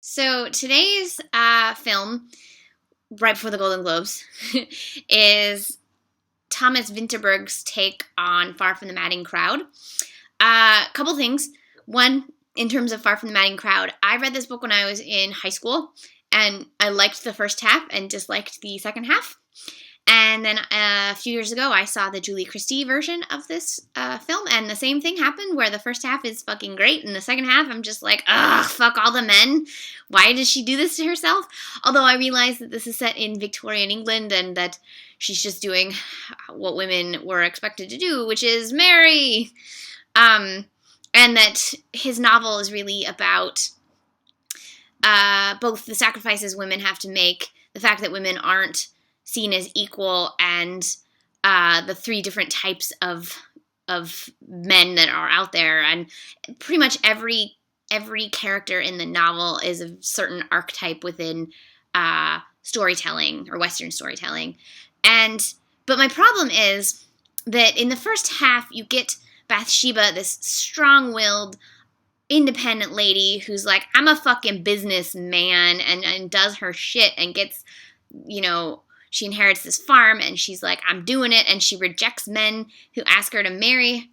So today's film, right before the Golden Globes, is Thomas Vinterberg's take on Far from the Madding Crowd. Couple things. One, in terms of Far from the Madding Crowd, I read this book when I was in high school, and I liked the first half and disliked the second half. And then a few years ago, I saw the Julie Christie version of this film, and the same thing happened where the first half is fucking great, and the second half, I'm just like, ugh, fuck all the men. Why does she do this to herself? Although I realize that this is set in Victorian England, and that she's just doing what women were expected to do, which is marry. And that his novel is really about both the sacrifices women have to make, the fact that women aren't seen as equal, and the three different types of men that are out there, and pretty much every character in the novel is a certain archetype within storytelling or Western storytelling. But my problem is that in the first half you get Bathsheba, this strong-willed, independent lady who's like, I'm a fucking businessman, and does her shit and gets, she inherits this farm, and she's like, I'm doing it, and she rejects men who ask her to marry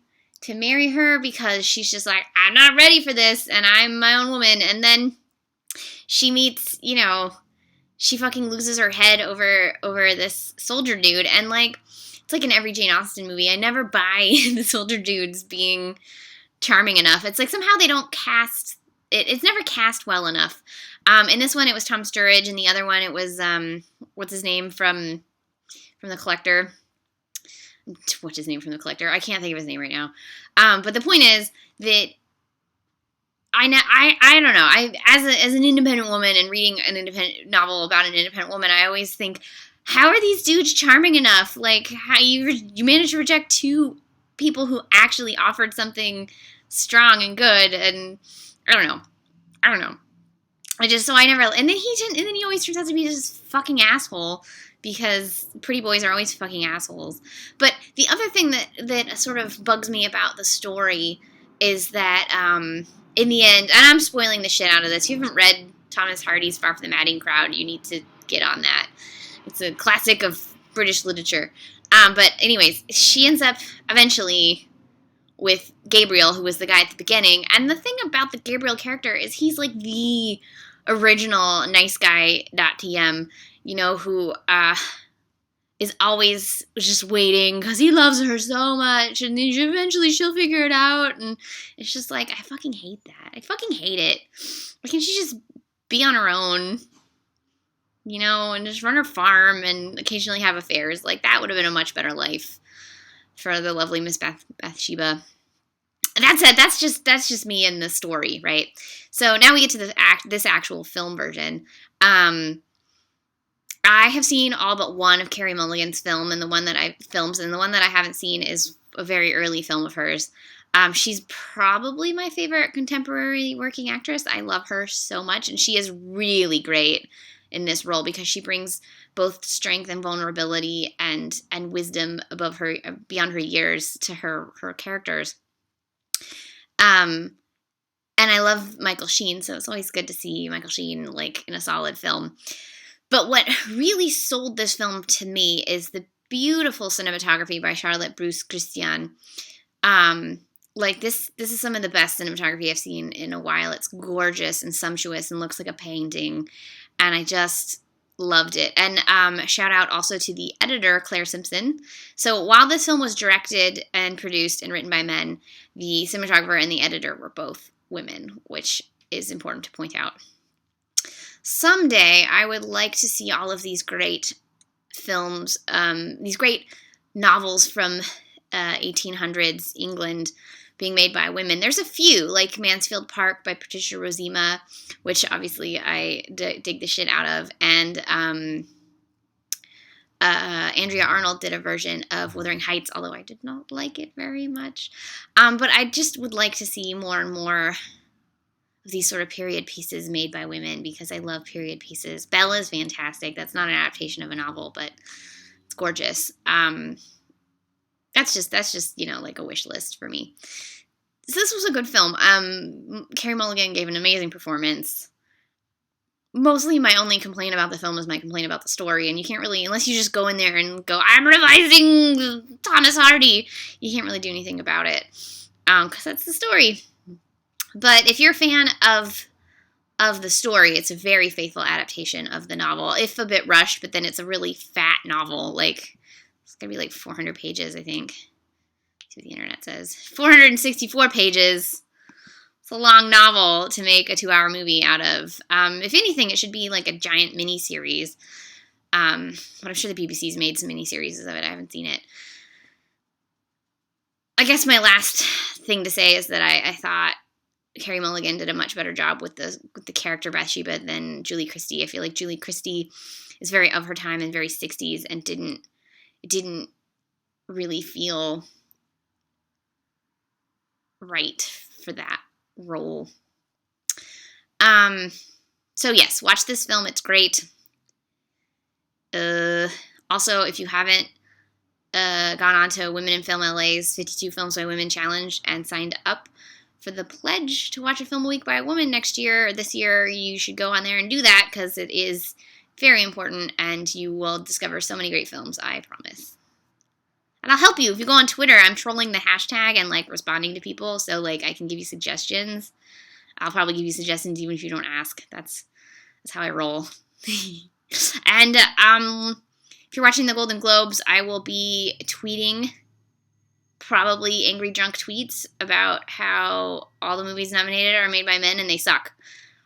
her because she's just like, I'm not ready for this, and I'm my own woman. And then she meets, she fucking loses her head over this soldier dude, and it's like in every Jane Austen movie, I never buy the soldier dudes being charming enough. It's like somehow they don't cast it's never cast well enough. In this one, it was Tom Sturridge, and the other one, it was, what's his name from The Collector? What's his name from The Collector? I can't think of his name right now. But the point is that I don't know. As an independent woman and reading an independent novel about an independent woman, I always think, how are these dudes charming enough? Like, how you managed to reject two people who actually offered something strong and good, and I don't know. And then he always turns out to be just fucking asshole, because pretty boys are always fucking assholes. But the other thing that sort of bugs me about the story is that, in the end, and I'm spoiling the shit out of this, if you haven't read Thomas Hardy's Far from the Madding Crowd, you need to get on that. It's a classic of British literature. But anyways, she ends up eventually with Gabriel, who was the guy at the beginning. And the thing about the Gabriel character is he's like the original nice guy .tm, who is always just waiting because he loves her so much, and eventually she'll figure it out. And it's just like, I fucking hate that. I fucking hate it. Why can't she just be on her own, and just run her farm and occasionally have affairs? Like, that would have been a much better life for the lovely Miss Bathsheba. That said, that's just me in the story, right? So now we get to this actual film version. I have seen all but one of Carey Mulligan's films, and the one that I haven't seen is a very early film of hers. She's probably my favorite contemporary working actress. I love her so much, and she is really great in this role because she brings both strength and vulnerability and wisdom beyond her years to her characters. And I love Michael Sheen, so it's always good to see Michael Sheen in a solid film. But what really sold this film to me is the beautiful cinematography by Charlotte Bruce Christian. This is some of the best cinematography I've seen in a while. It's gorgeous and sumptuous and looks like a painting, and I just loved it. And shout out also to the editor, Claire Simpson. So while this film was directed and produced and written by men, the cinematographer and the editor were both women, which is important to point out. Someday, I would like to see all of these great films, these great novels from 1800s England being made by women. There's a few, like Mansfield Park by Patricia Rozema, which obviously I dig the shit out of, and Andrea Arnold did a version of Wuthering Heights, although I did not like it very much. But I just would like to see more and more of these sort of period pieces made by women, because I love period pieces. Belle is fantastic. That's not an adaptation of a novel, but it's gorgeous. That's just like a wish list for me. So this was a good film. Carey Mulligan gave an amazing performance. mostly my only complaint about the film is my complaint about the story, and you can't really, unless you just go in there and go, I'm revising Thomas Hardy, you can't really do anything about it, because that's the story. But if you're a fan of the story, it's a very faithful adaptation of the novel, if a bit rushed, but then it's a really fat novel, like, it's gonna be like 400 pages, I think. Let's see what the internet says. 464 pages. It's a long novel to make a 2-hour movie out of. If anything, it should be like a giant mini-series. But I'm sure the BBC's made some mini-series of it. I haven't seen it. I guess my last thing to say is that I thought Carey Mulligan did a much better job with the character Bathsheba than Julie Christie. I feel like Julie Christie is very of her time and very 60s, and didn't really feel right for that role. So yes, watch this film. It's great. Also, if you haven't gone on to Women in Film LA's 52 Films by Women Challenge and signed up for the pledge to watch a film a week by a woman next year or this year, you should go on there and do that, because it is very important, and you will discover so many great films, I promise. And I'll help you. If you go on Twitter, I'm trolling the hashtag and, like, responding to people, so, like, I can give you suggestions. I'll probably give you suggestions even if you don't ask. That's how I roll. And if you're watching the Golden Globes, I will be tweeting probably angry drunk tweets about how all the movies nominated are made by men and they suck.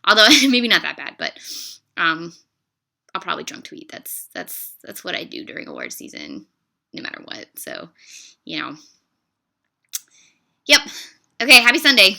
Although maybe not that bad, but I'll probably drunk tweet. That's what I do during award season, no matter what. So, you know. Yep. Okay, happy Sunday.